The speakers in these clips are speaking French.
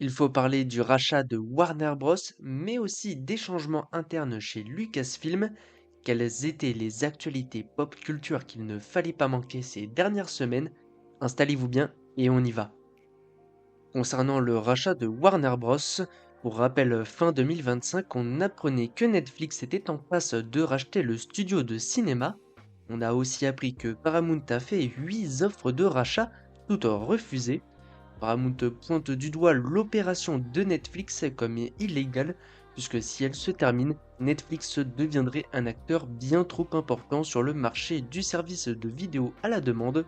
Il faut parler du rachat de Warner Bros, mais aussi des changements internes chez Lucasfilm. Quelles étaient les actualités pop culture qu'il ne fallait pas manquer ces dernières semaines? Installez-vous bien et on y va. Concernant le rachat de Warner Bros, pour rappel, fin 2025, on apprenait que Netflix était en passe de racheter le studio de cinéma. On a aussi appris que Paramount a fait 8 offres de rachat, toutes refusées. Paramount pointe du doigt l'opération de Netflix comme illégale, puisque si elle se termine, Netflix deviendrait un acteur bien trop important sur le marché du service de vidéo à la demande.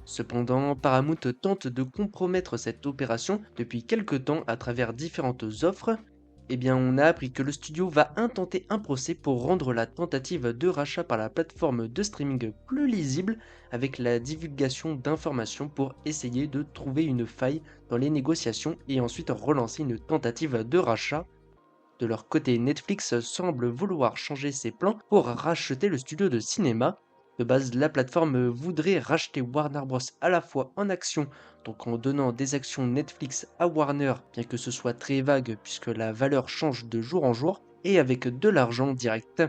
Cependant, Paramount tente de compromettre cette opération depuis quelque temps à travers différentes offres. Eh bien, on a appris que le studio va intenter un procès pour rendre la tentative de rachat par la plateforme de streaming plus lisible, avec la divulgation d'informations pour essayer de trouver une faille dans les négociations et ensuite relancer une tentative de rachat. De leur côté, Netflix semble vouloir changer ses plans pour racheter le studio de cinéma. De base, la plateforme voudrait racheter Warner Bros. À la fois en actions, donc en donnant des actions Netflix à Warner, bien que ce soit très vague puisque la valeur change de jour en jour, et avec de l'argent direct.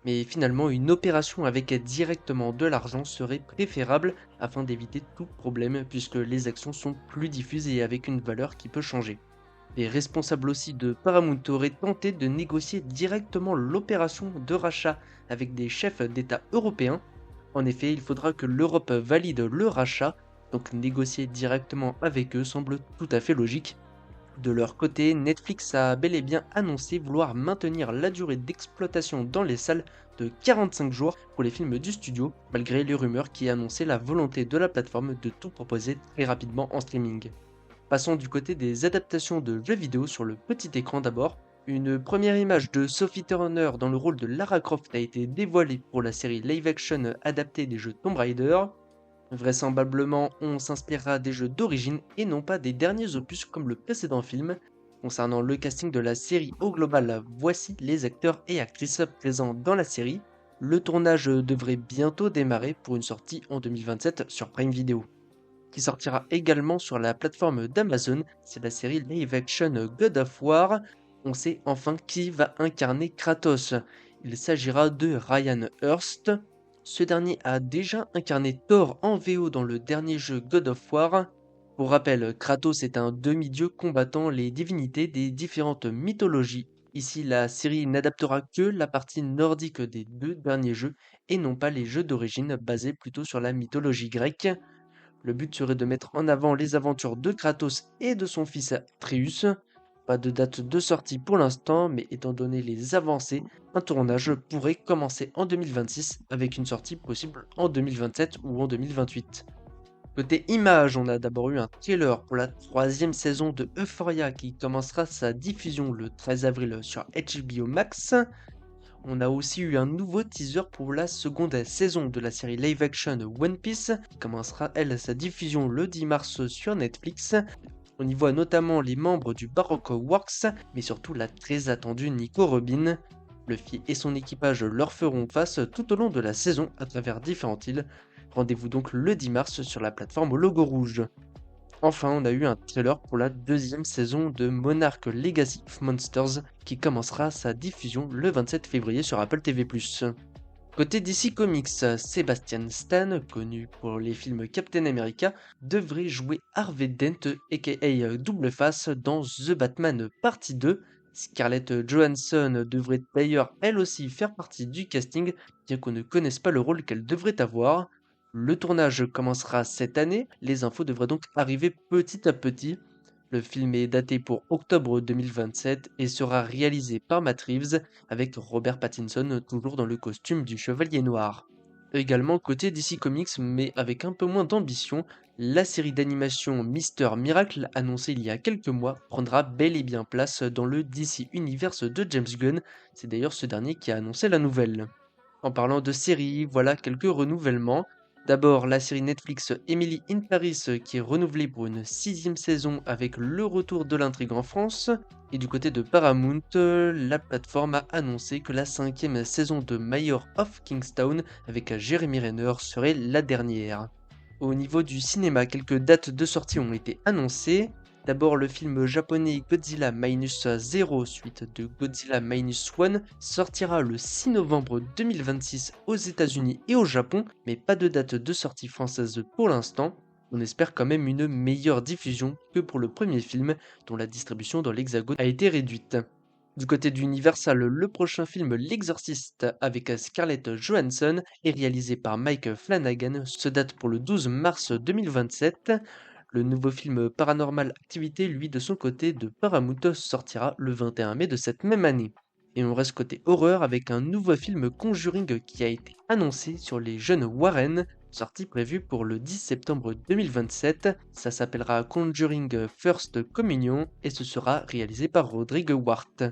Mais finalement, une opération avec directement de l'argent serait préférable afin d'éviter tout problème puisque les actions sont plus diffuses et avec une valeur qui peut changer. Les responsables aussi de Paramount auraient tenté de négocier directement l'opération de rachat avec des chefs d'État européens. En effet, il faudra que l'Europe valide le rachat, donc négocier directement avec eux semble tout à fait logique. De leur côté, Netflix a bel et bien annoncé vouloir maintenir la durée d'exploitation dans les salles de 45 jours pour les films du studio, malgré les rumeurs qui annonçaient la volonté de la plateforme de tout proposer très rapidement en streaming. Passons du côté des adaptations de jeux vidéo sur le petit écran d'abord. Une première image de Sophie Turner dans le rôle de Lara Croft a été dévoilée pour la série live-action adaptée des jeux Tomb Raider. Vraisemblablement, on s'inspirera des jeux d'origine et non pas des derniers opus comme le précédent film. Concernant le casting de la série au global, voici les acteurs et actrices présents dans la série. Le tournage devrait bientôt démarrer pour une sortie en 2027 sur Prime Video qui sortira également sur la plateforme d'Amazon, c'est la série live action God of War. On sait enfin qui va incarner Kratos. Il s'agira de Ryan Hurst. Ce dernier a déjà incarné Thor en VO dans le dernier jeu God of War. Pour rappel, Kratos est un demi-dieu combattant les divinités des différentes mythologies. Ici, la série n'adaptera que la partie nordique des deux derniers jeux et non pas les jeux d'origine basés plutôt sur la mythologie grecque. Le but serait de mettre en avant les aventures de Kratos et de son fils Atreus. Pas de date de sortie pour l'instant, mais étant donné les avancées, un tournage pourrait commencer en 2026 avec une sortie possible en 2027 ou en 2028. Côté image, on a d'abord eu un trailer pour la troisième saison de Euphoria qui commencera sa diffusion le 13 avril sur HBO Max. On a aussi eu un nouveau teaser pour la seconde saison de la série live-action One Piece, qui commencera elle sa diffusion le 10 mars sur Netflix. On y voit notamment les membres du Baroque Works, mais surtout la très attendue Nico Robin. Luffy et son équipage leur feront face tout au long de la saison à travers différentes îles. Rendez-vous donc le 10 mars sur la plateforme au logo rouge. Enfin, on a eu un trailer pour la deuxième saison de Monarch Legacy of Monsters qui commencera sa diffusion le 27 février sur Apple TV+. Côté DC Comics, Sebastian Stan, connu pour les films Captain America, devrait jouer Harvey Dent aka Double Face dans The Batman Partie 2. Scarlett Johansson devrait d'ailleurs elle aussi faire partie du casting, bien qu'on ne connaisse pas le rôle qu'elle devrait avoir. Le tournage commencera cette année, les infos devraient donc arriver petit à petit. Le film est daté pour octobre 2027 et sera réalisé par Matt Reeves avec Robert Pattinson toujours dans le costume du Chevalier Noir. Également côté DC Comics mais avec un peu moins d'ambition, la série d'animation Mister Miracle annoncée il y a quelques mois prendra bel et bien place dans le DC Universe de James Gunn, c'est d'ailleurs ce dernier qui a annoncé la nouvelle. En parlant de séries, voilà quelques renouvellements. D'abord, la série Netflix Emily in Paris qui est renouvelée pour une sixième saison avec le retour de l'intrigue en France. Et du côté de Paramount, la plateforme a annoncé que la cinquième saison de Mayor of Kingstown avec Jeremy Renner serait la dernière. Au niveau du cinéma, quelques dates de sortie ont été annoncées. D'abord, le film japonais Godzilla Minus Zero, suite de Godzilla Minus One, sortira le 6 novembre 2026 aux États-Unis et au Japon, mais pas de date de sortie française pour l'instant. On espère quand même une meilleure diffusion que pour le premier film, dont la distribution dans l'Hexagone a été réduite. Du côté d'Universal, le prochain film L'Exorciste avec Scarlett Johansson est réalisé par Mike Flanagan, se date pour le 12 mars 2027. Le nouveau film Paranormal Activité, lui de son côté de Paramount, sortira le 21 mai de cette même année. Et on reste côté horreur avec un nouveau film Conjuring qui a été annoncé sur les jeunes Warren, sortie prévue pour le 10 septembre 2027. Ça s'appellera Conjuring First Communion et ce sera réalisé par Rodrigue Wart.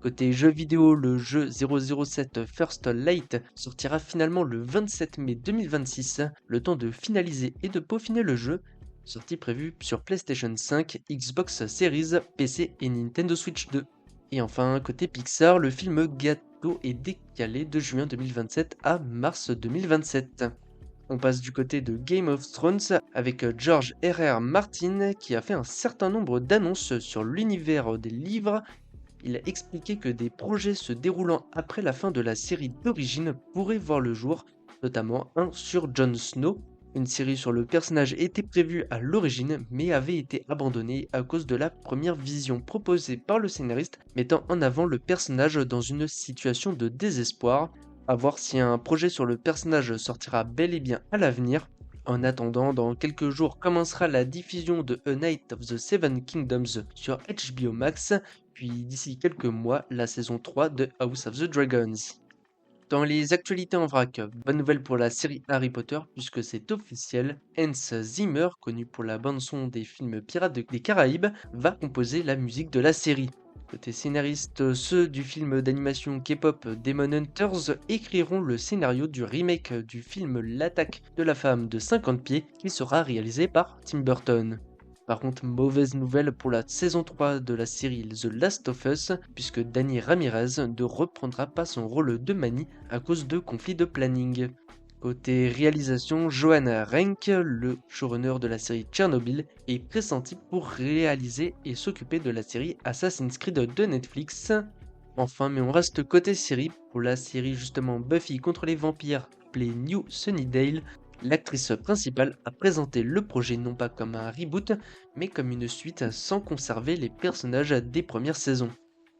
Côté jeux vidéo, le jeu 007 First Light sortira finalement le 27 mai 2026, le temps de finaliser et de peaufiner le jeu, sortie prévue sur PlayStation 5, Xbox Series, PC et Nintendo Switch 2. Et enfin, côté Pixar, le film Gâteau est décalé de juin 2027 à mars 2027. On passe du côté de Game of Thrones avec George R.R. Martin qui a fait un certain nombre d'annonces sur l'univers des livres. Il a expliqué que des projets se déroulant après la fin de la série d'origine pourraient voir le jour, notamment un sur Jon Snow. Une série sur le personnage était prévue à l'origine mais avait été abandonnée à cause de la première vision proposée par le scénariste mettant en avant le personnage dans une situation de désespoir. À voir si un projet sur le personnage sortira bel et bien à l'avenir. En attendant, dans quelques jours commencera la diffusion de A Night of the Seven Kingdoms sur HBO Max, puis d'ici quelques mois, la saison 3 de House of the Dragons. Dans les actualités en vrac, bonne nouvelle pour la série Harry Potter puisque c'est officiel, Hans Zimmer, connu pour la bande-son des films Pirates des Caraïbes, va composer la musique de la série. Côté scénariste, ceux du film d'animation K-pop Demon Hunters écriront le scénario du remake du film L'attaque de la femme de 50 pieds qui sera réalisé par Tim Burton. Par contre, mauvaise nouvelle pour la saison 3 de la série The Last of Us, puisque Danny Ramirez ne reprendra pas son rôle de Manny à cause de conflits de planning. Côté réalisation, Johan Renck, le showrunner de la série Tchernobyl, est pressenti pour réaliser et s'occuper de la série Assassin's Creed de Netflix. Enfin, mais on reste côté série, pour la série justement Buffy contre les vampires, appelée New Sunnydale, l'actrice principale a présenté le projet non pas comme un reboot, mais comme une suite sans conserver les personnages des premières saisons.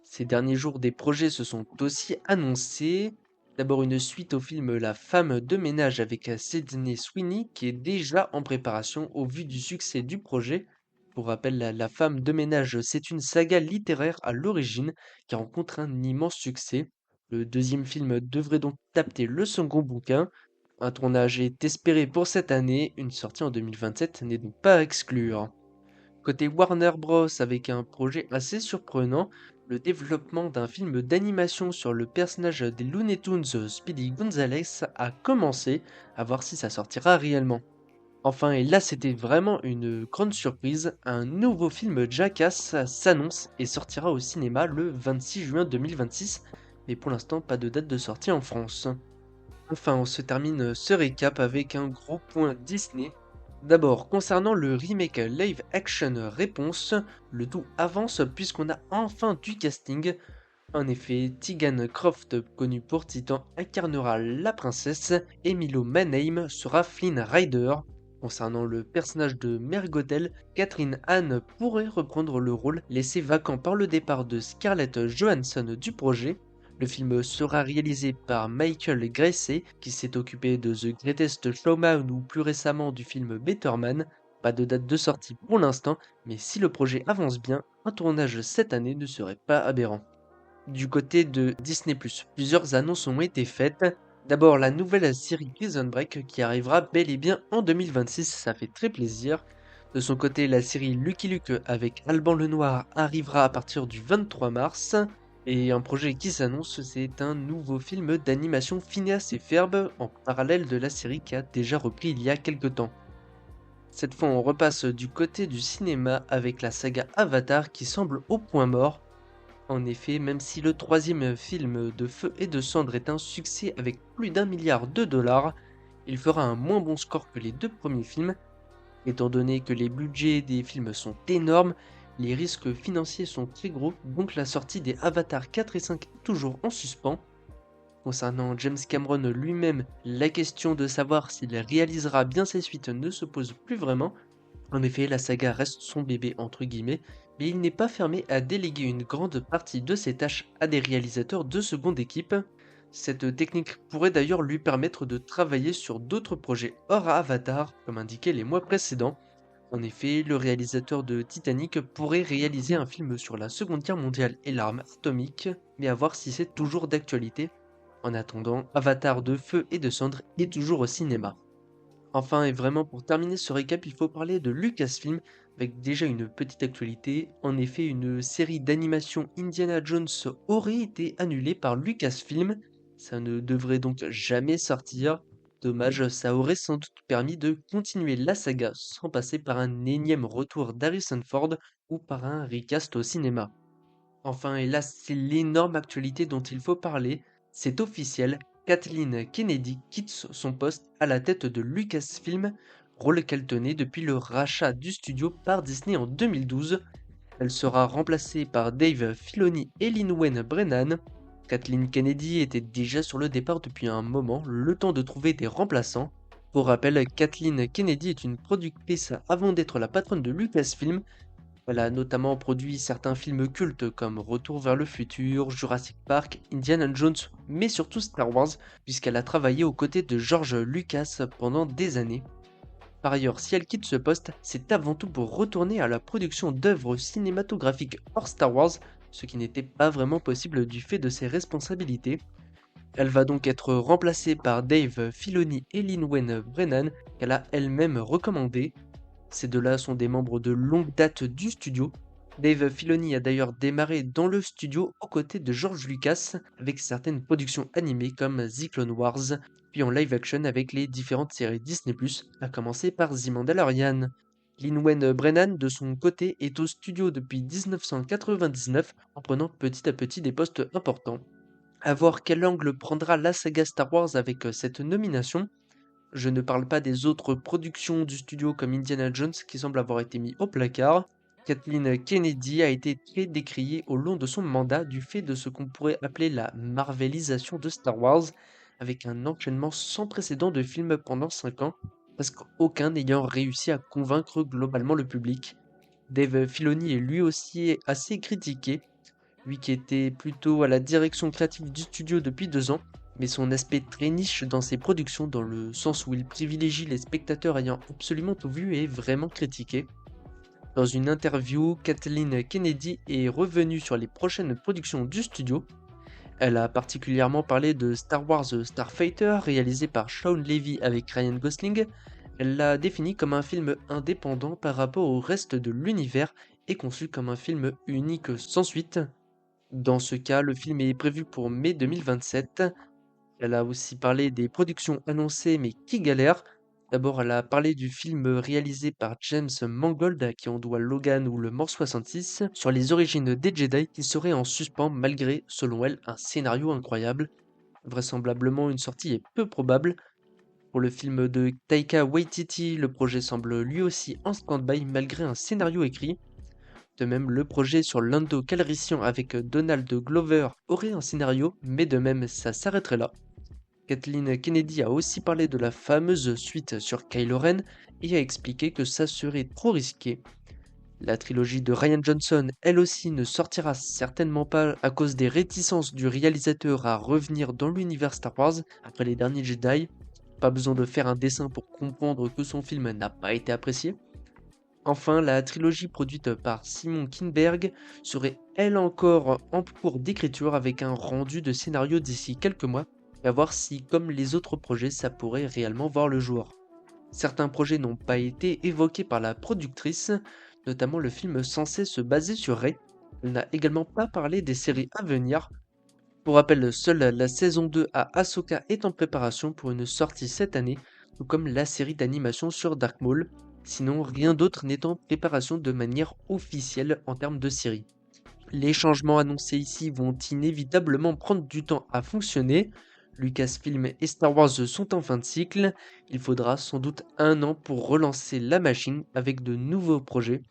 Ces derniers jours, des projets se sont aussi annoncés. D'abord une suite au film La femme de ménage avec Sydney Sweeney qui est déjà en préparation au vu du succès du projet. Pour rappel, la femme de ménage, c'est une saga littéraire à l'origine qui rencontre un immense succès. Le deuxième film devrait donc adapter le second bouquin. Un tournage est espéré pour cette année, une sortie en 2027 n'est donc pas à exclure. Côté Warner Bros. Avec un projet assez surprenant, le développement d'un film d'animation sur le personnage des Looney Tunes Speedy Gonzales a commencé, à voir si ça sortira réellement. Enfin, et là c'était vraiment une grande surprise, un nouveau film Jackass s'annonce et sortira au cinéma le 26 juin 2026, mais pour l'instant pas de date de sortie en France. Enfin, on se termine ce récap avec un gros point Disney. D'abord, concernant le remake live action Réponse, le tout avance puisqu'on a enfin du casting. En effet, Tegan Croft, connue pour Titan, incarnera la princesse, et Milo Manheim sera Flynn Rider. Concernant le personnage de Mère Gothel, Catherine Hahn pourrait reprendre le rôle laissé vacant par le départ de Scarlett Johansson du projet. Le film sera réalisé par Michael Gracey, qui s'est occupé de The Greatest Showman ou plus récemment du film Better Man. Pas de date de sortie pour l'instant, mais si le projet avance bien, un tournage cette année ne serait pas aberrant. Du côté de Disney+, plusieurs annonces ont été faites. D'abord la nouvelle série Prison Break qui arrivera bel et bien en 2026, ça fait très plaisir. De son côté, la série Lucky Luke avec Alban Lenoir arrivera à partir du 23 mars. Et un projet qui s'annonce, c'est un nouveau film d'animation Phineas et Ferb en parallèle de la série qui a déjà repris il y a quelques temps. Cette fois on repasse du côté du cinéma avec la saga Avatar qui semble au point mort. En effet, même si le troisième film de Feu et de Cendre est un succès avec plus d'1 milliard de dollars, il fera un moins bon score que les deux premiers films. Étant donné que les budgets des films sont énormes, les risques financiers sont très gros, donc la sortie des Avatar 4 et 5 est toujours en suspens. Concernant James Cameron lui-même, la question de savoir s'il réalisera bien ses suites ne se pose plus vraiment. En effet, la saga reste son bébé entre guillemets, mais il n'est pas fermé à déléguer une grande partie de ses tâches à des réalisateurs de seconde équipe. Cette technique pourrait d'ailleurs lui permettre de travailler sur d'autres projets hors Avatar, comme indiqué les mois précédents. En effet, le réalisateur de Titanic pourrait réaliser un film sur la Seconde Guerre mondiale et l'arme atomique, mais à voir si c'est toujours d'actualité. En attendant, Avatar de feu et de cendres est toujours au cinéma. Enfin, et vraiment pour terminer ce récap, il faut parler de Lucasfilm, avec déjà une petite actualité. En effet, une série d'animation Indiana Jones aurait été annulée par Lucasfilm. Ça ne devrait donc jamais sortir. Dommage, ça aurait sans doute permis de continuer la saga sans passer par un énième retour d'Harrison Ford ou par un recast au cinéma. Enfin, et là, c'est l'énorme actualité dont il faut parler. C'est officiel, Kathleen Kennedy quitte son poste à la tête de Lucasfilm, rôle qu'elle tenait depuis le rachat du studio par Disney en 2012. Elle sera remplacée par Dave Filoni et Lin-Wen Brennan. Kathleen Kennedy était déjà sur le départ depuis un moment, le temps de trouver des remplaçants. Pour rappel, Kathleen Kennedy est une productrice avant d'être la patronne de Lucasfilm. Elle a notamment produit certains films cultes comme Retour vers le futur, Jurassic Park, Indiana Jones, mais surtout Star Wars, puisqu'elle a travaillé aux côtés de George Lucas pendant des années. Par ailleurs, si elle quitte ce poste, c'est avant tout pour retourner à la production d'œuvres cinématographiques hors Star Wars, ce qui n'était pas vraiment possible du fait de ses responsabilités. Elle va donc être remplacée par Dave Filoni et Lin-Wen Brennan, qu'elle a elle-même recommandé. Ces deux-là sont des membres de longue date du studio. Dave Filoni a d'ailleurs démarré dans le studio aux côtés de George Lucas avec certaines productions animées comme The Clone Wars, puis en live action avec les différentes séries Disney+, à commencer par The Mandalorian. Lin-Wen Brennan, de son côté, est au studio depuis 1999 en prenant petit à petit des postes importants. À voir quel angle prendra la saga Star Wars avec cette nomination. Je ne parle pas des autres productions du studio comme Indiana Jones qui semblent avoir été mis au placard. Kathleen Kennedy a été très décriée au long de son mandat du fait de ce qu'on pourrait appeler la marvelisation de Star Wars, avec un enchaînement sans précédent de films pendant 5 ans, presque aucun n'ayant réussi à convaincre globalement le public. Dave Filoni est lui aussi assez critiqué, lui qui était plutôt à la direction créative du studio depuis 2 ans, mais son aspect très niche dans ses productions, dans le sens où il privilégie les spectateurs ayant absolument tout vu, est vraiment critiqué. Dans une interview, Kathleen Kennedy est revenue sur les prochaines productions du studio. Elle a particulièrement parlé de Star Wars Starfighter, réalisé par Shawn Levy avec Ryan Gosling. Elle l'a défini comme un film indépendant par rapport au reste de l'univers et conçu comme un film unique sans suite. Dans ce cas, le film est prévu pour mai 2027. Elle a aussi parlé des productions annoncées mais qui galèrent. D'abord, elle a parlé du film réalisé par James Mangold, à qui on doit Logan ou le Mort 66, sur les origines des Jedi qui serait en suspens malgré, selon elle, un scénario incroyable. Vraisemblablement, une sortie est peu probable. Pour le film de Taika Waititi, le projet semble lui aussi en stand-by malgré un scénario écrit. De même, le projet sur Lando Calrissian avec Donald Glover aurait un scénario, mais de même, ça s'arrêterait là. Kathleen Kennedy a aussi parlé de la fameuse suite sur Kylo Ren et a expliqué que ça serait trop risqué. La trilogie de Ryan Johnson, elle aussi, ne sortira certainement pas à cause des réticences du réalisateur à revenir dans l'univers Star Wars après les derniers Jedi. Pas besoin de faire un dessin pour comprendre que son film n'a pas été apprécié. Enfin, la trilogie produite par Simon Kinberg serait elle encore en cours d'écriture avec un rendu de scénario d'ici quelques mois, et à voir si, comme les autres projets, ça pourrait réellement voir le jour. Certains projets n'ont pas été évoqués par la productrice, notamment le film censé se baser sur Rey. Elle n'a également pas parlé des séries à venir. Pour rappel, seule la saison 2 à Ahsoka est en préparation pour une sortie cette année, tout comme la série d'animation sur Dark Maul. Sinon, rien d'autre n'est en préparation de manière officielle en termes de série. Les changements annoncés ici vont inévitablement prendre du temps à fonctionner. Lucasfilm et Star Wars sont en fin de cycle, il faudra sans doute un an pour relancer la machine avec de nouveaux projets.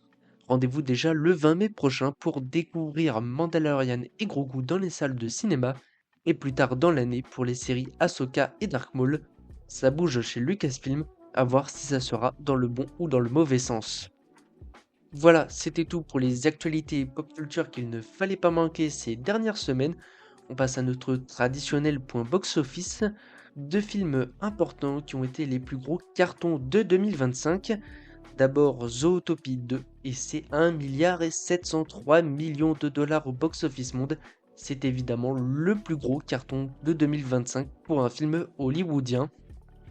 Rendez-vous déjà le 20 mai prochain pour découvrir Mandalorian et Grogu dans les salles de cinéma, et plus tard dans l'année pour les séries Ahsoka et Dark Maul. Ça bouge chez Lucasfilm, à voir si ça sera dans le bon ou dans le mauvais sens. Voilà, c'était tout pour les actualités pop culture qu'il ne fallait pas manquer ces dernières semaines. On passe à notre traditionnel point box-office. Deux films importants qui ont été les plus gros cartons de 2025. D'abord Zootopie 2 et c'est 1,703 milliard de dollars au box-office monde. C'est évidemment le plus gros carton de 2025 pour un film hollywoodien.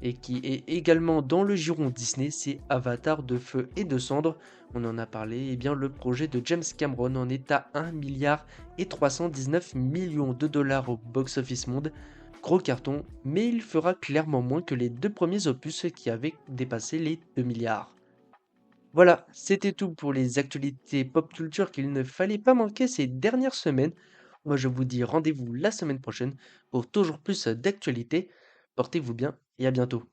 Et qui est également dans le giron Disney, c'est Avatar de feu et de cendres. On en a parlé, et bien le projet de James Cameron en est à 1,319 milliard de dollars au box-office monde. Gros carton, mais il fera clairement moins que les deux premiers opus qui avaient dépassé les 2 milliards. Voilà, c'était tout pour les actualités pop culture qu'il ne fallait pas manquer ces dernières semaines. Moi je vous dis rendez-vous la semaine prochaine pour toujours plus d'actualités. Portez-vous bien et à bientôt.